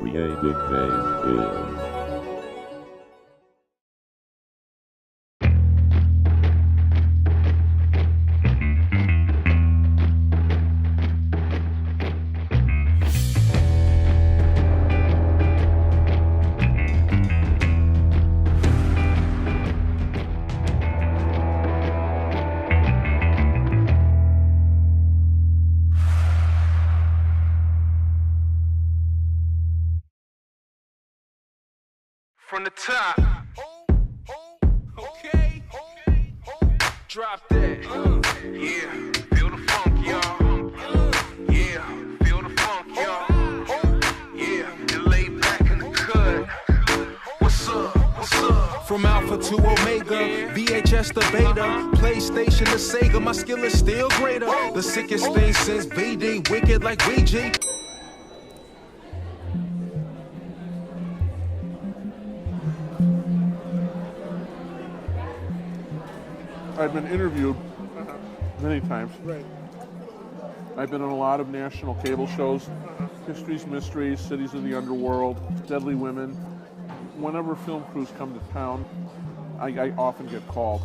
Creative Days Films. From the top, okay, drop that, yeah, feel the funk, y'all, yeah, feel the funk, y'all, yeah, and lay back in the cut, what's up, From Alpha to Omega, VHS to Beta, PlayStation to Sega, my skill is still greater, the sickest thing since VD, wicked like Ouija. I've been interviewed many times. Right. I've been on a lot of national cable shows, Histories, Mysteries, Cities of the Underworld, Deadly Women. Whenever film crews come to town, I often get called.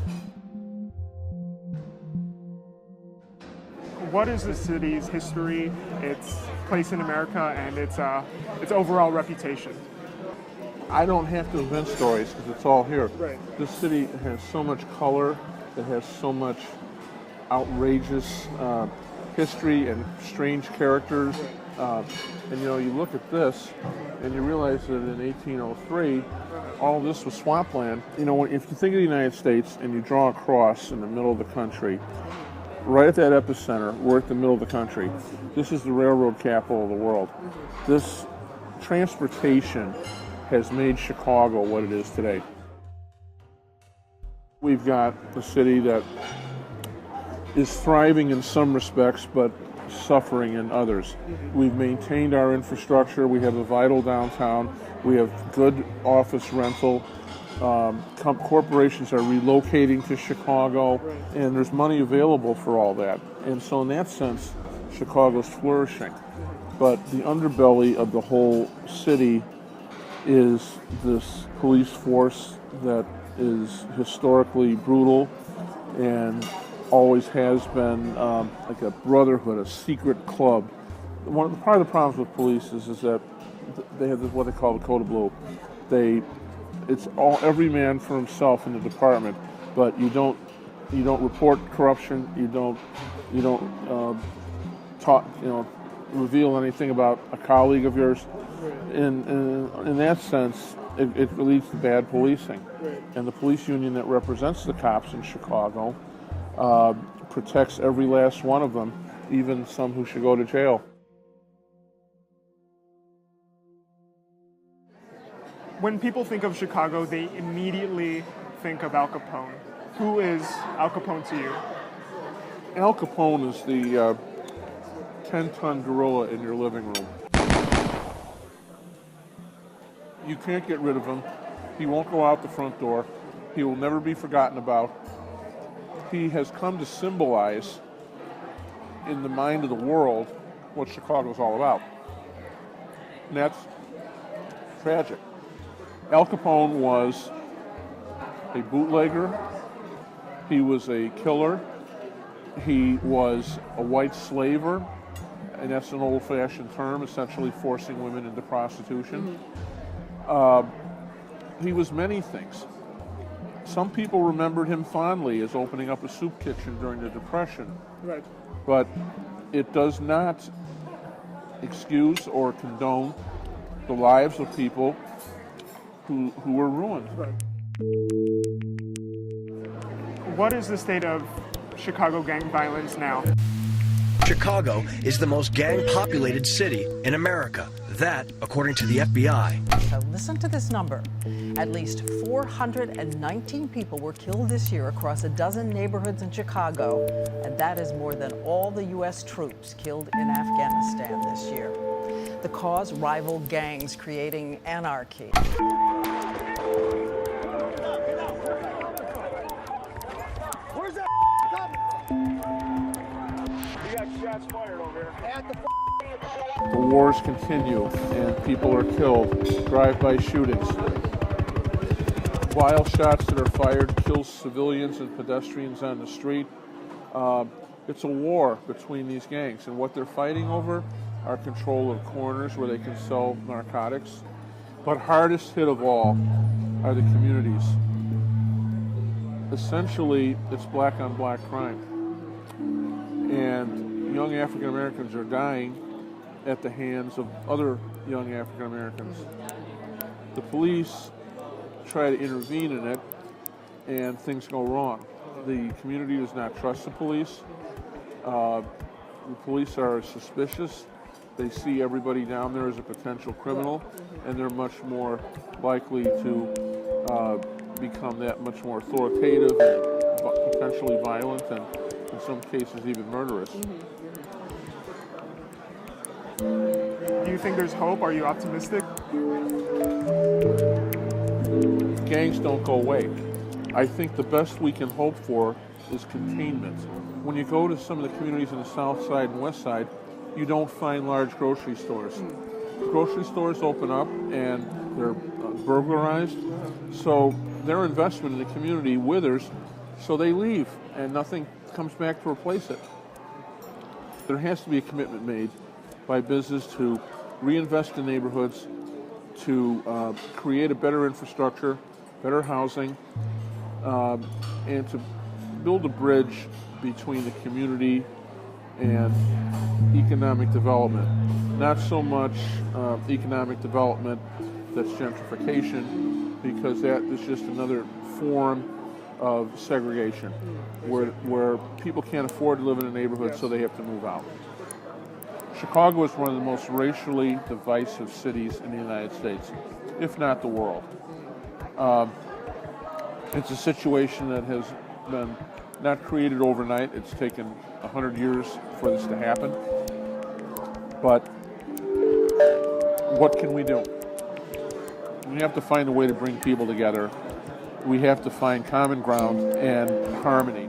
What is the city's history, its place in America, and its overall reputation? I don't have to invent stories because it's all here. Right. This city has so much color, it has so much outrageous history and strange characters. And you know, you look at this and you realize that in 1803, all this was swampland. You know, if you think of the United States and you draw a cross in the middle of the country, right at that epicenter, we're at the middle of the country. This is the railroad capital of the world. This transportation has made Chicago what it is today. We've got a city that is thriving in some respects, but suffering in others. We've maintained our infrastructure. We have a vital downtown. We have good office rental. Corporations are relocating to Chicago, and there's money available for all that. And so in that sense, Chicago's flourishing. But the underbelly of the whole city is this police force that is historically brutal and always has been like a brotherhood, a secret club. Part of the problems with police is that they have what they call the Code of Blue. It's all every man for himself in the department, but you don't report corruption. You don't talk, reveal anything about a colleague of yours. In that sense, it leads to bad policing. And the police union that represents the cops in Chicago protects every last one of them, even some who should go to jail. When people think of Chicago, they immediately think of Al Capone. Who is Al Capone to you? Al Capone is the 10-ton gorilla in your living room. You can't get rid of him. He won't go out the front door. He will never be forgotten about. He has come to symbolize in the mind of the world what Chicago's all about. And that's tragic. Al Capone was a bootlegger. He was a killer. He was a white slaver, and that's an old-fashioned term, essentially forcing women into prostitution. He was many things. Some people remembered him fondly as opening up a soup kitchen during the Depression. Right. But it does not excuse or condone the lives of people who were ruined. Right. What is the state of Chicago gang violence now? Chicago is the most gang-populated city in America. That, according to the FBI. So listen to this number. At least 419 people were killed this year across a dozen neighborhoods in Chicago, and that is more than all the U.S. troops killed in Afghanistan this year. The cause, rival gangs creating anarchy. Where's that coming? We got shots fired over The wars continue and people are killed. Drive-by shootings. Wild shots that are fired kill civilians and pedestrians on the street. It's a war between these gangs, and what they're fighting over are control of corners where they can sell narcotics. But hardest hit of all are the communities. Essentially, it's black on black crime. And young African Americans are dying at the hands of other young African Americans. The police try to intervene in it, and things go wrong. The community does not trust the police. The police are suspicious. They see everybody down there as a potential criminal, and they're much more likely to become that much more authoritative and potentially violent, and in some cases even murderous. Do you think there's hope? Are you optimistic? Gangs don't go away. I think the best we can hope for is containment. When you go to some of the communities in the south side and west side, you don't find large grocery stores. Grocery stores open up and they're burglarized, so their investment in the community withers, so they leave and nothing comes back to replace it. There has to be a commitment made by business to reinvest in neighborhoods, to create a better infrastructure, better housing, and to build a bridge between the community and economic development. Not so much economic development that's gentrification, because that is just another form of segregation, where people can't afford to live in a neighborhood, so they have to move out. Chicago is one of the most racially divisive cities in the United States, if not the world. It's a situation that has been not created overnight. It's taken 100 years for this to happen. But what can we do? We have to find a way to bring people together. We have to find common ground and harmony.